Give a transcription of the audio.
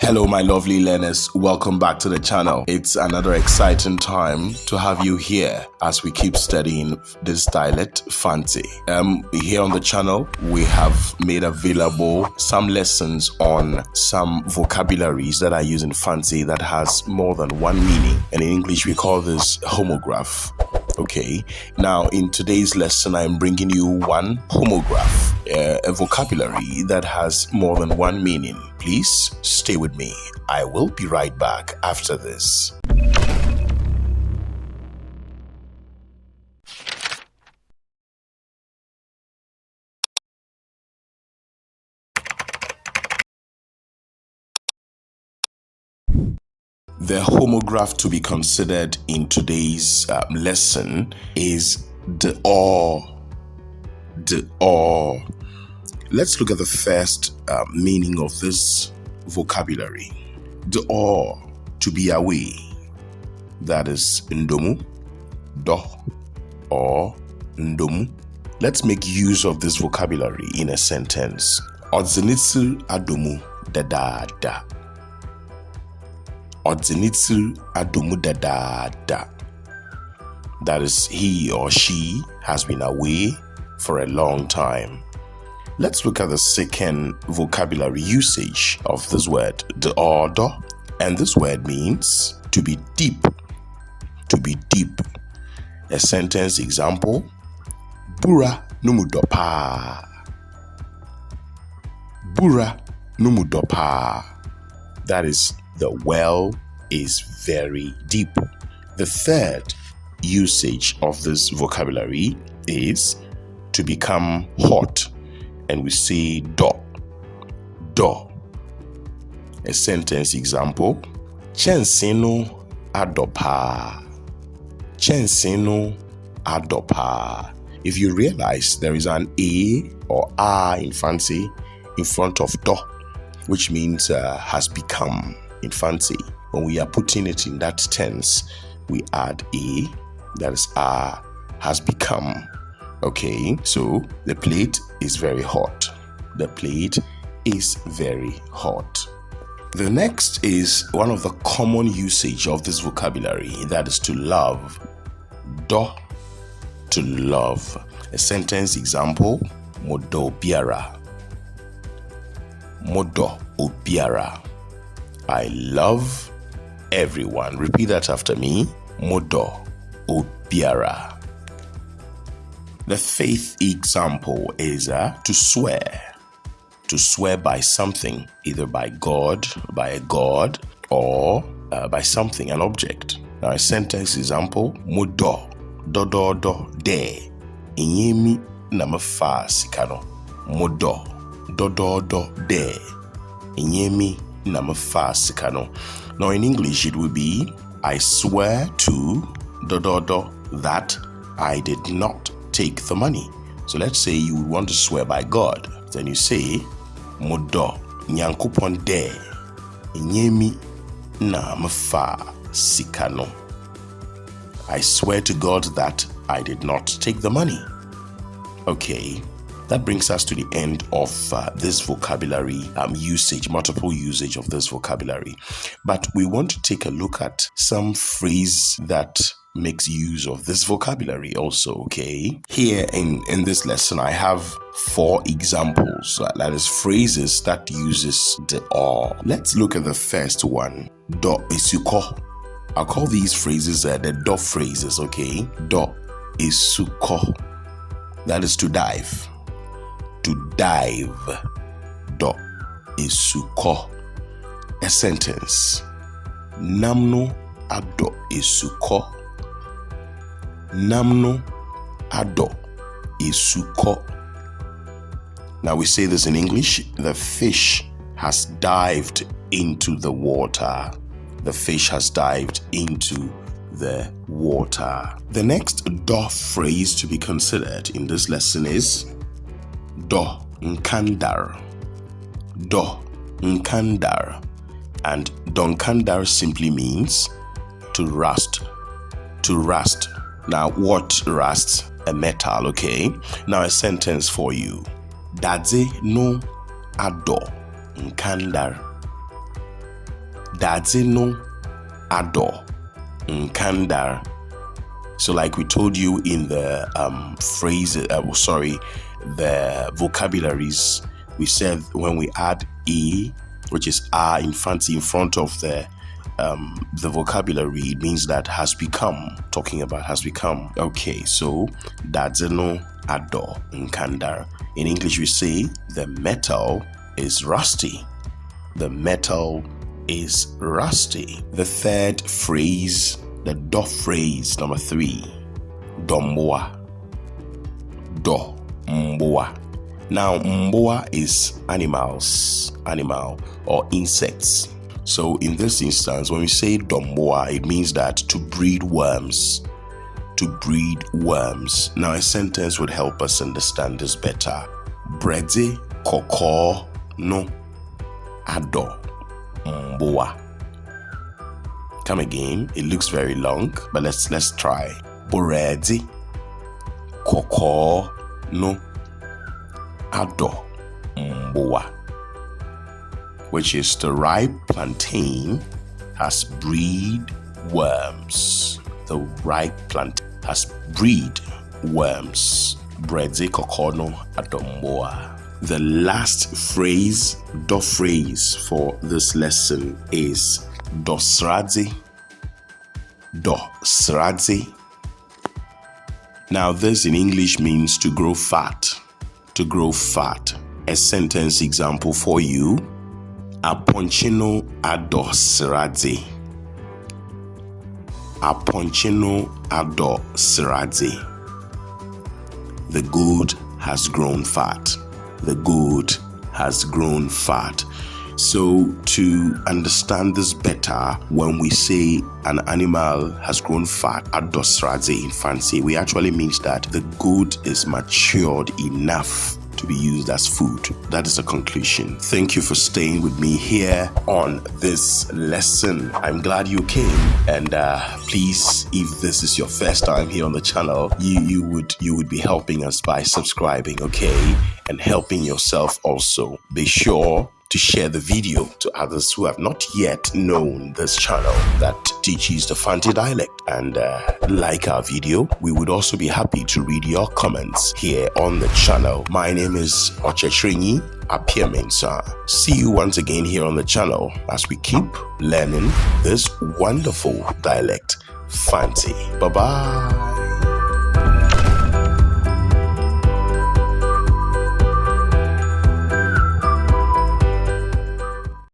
Hello my lovely learners, welcome back to the channel. It's another exciting time to have you here as we keep studying this dialect, Fante. Here on the channel, we have made available some lessons on some vocabularies that are used in Fante that has more than one meaning. And in English, we call this homograph. Okay, now in today's lesson, I'm bringing you one homograph, a vocabulary that has more than one meaning. Please stay with me. I will be right back after this. The homograph to be considered in today's lesson is the or. Let's look at the first meaning of this vocabulary. The or, to be away. That is ndomu, do, or ndomu. Let's make use of this vocabulary in a sentence. Odzenitsu adomu dadada. Odzenitsu adomu dadada. That is, he or she has been away for a long time. Let's look at the second vocabulary usage of this word, the order. And this word means to be deep. To be deep. A sentence example, Bura numudopa. Bura numudopa. That is, the well is very deep. The third usage of this vocabulary is to become hot, and we say do. A sentence example, Chenseno adopa. Chenseno adopa. If you realize there is an a or a in Fante in front of do, which means has become in Fante. When we are putting it in that tense, we add a, that is has become. Okay, so the plate is very hot. The plate is very hot. The next is one of the common usage of this vocabulary, that is to love. Do, to love. A sentence example, Modo biara. Modo obiara. I love everyone. Repeat that after me. Modo obiara. The fifth example is to swear. To swear by something, either by God, by a god, or by something, an object. Now a sentence example, Modo, do, de. Inyemi namafa sikano. Modo, do, de. Inyemi namafa sikano. Now in English it will be, I swear to, do, that I did not take the money. So let's say you want to swear by God. Then you say, Modo nyankopon de inyemi na mfa sikano. I swear to God that I did not take the money. Okay, that brings us to the end of this vocabulary usage, multiple usage of this vocabulary. But we want to take a look at some phrase that makes use of this vocabulary also, okay? Here in this lesson, I have 4 examples, that is phrases that uses the or. Let's look at the first one, do isuko. I'll call these phrases the do phrases, okay? Do isuko. That is to dive. To dive. Do isuko. A sentence. Namno ado isuko. Namno ado isuko. Now we say this in English. The fish has dived into the water. The fish has dived into the water. The next do phrase to be considered in this lesson is do nkandar. Do nkandar. And do nkandar simply means to rust. To rust. Now, what rust? A metal, okay? Now, a sentence for you. Dadze no ado nkandar. Dadzino ado nkandar. So like we told you in the the vocabularies, we said when we add E, which is R in Fante, in front of the vocabulary, it means that has become, talking about has become. Okay, so Dadzino ado nkandar. In English we say the metal is rusty. The metal is rusty. The third phrase, the do phrase, number 3, domboa. Do mboa. Now mboa is animal or insects. So in this instance, when we say domboa, it means that to breed worms. To breed worms. Now a sentence would help us understand this better. Brede koko no ado mboa. Come again. It looks very long, but let's try. Brede koko no ado mboa, which is the ripe plantain has breed worms. The ripe plantain has breed worms. Brede koko no ado mboa. The last phrase, do phrase for this lesson is dosradze. Dosradze. Now this in English means to grow fat. To grow fat. A sentence example for you. Aponchino adosradze. Aponchino adosradze. The goat has grown fat. The goat has grown fat. So to understand this better, when we say an animal has grown fat, adosradze in Fante, we actually means that the goat is matured enough to be used as food. That is the conclusion. Thank you for staying with me here on this lesson. I'm glad you came, and please, if this is your first time here on the channel, you would be helping us by subscribing, okay, and helping yourself also. Be sure to share the video to others who have not yet known this channel that teaches the Fante dialect, and like our video. We would also be happy to read your comments here on the channel. My name is Ochechrinyi Apiamensa. See you once again here on the channel as we keep learning this wonderful dialect, Fante. Bye-bye.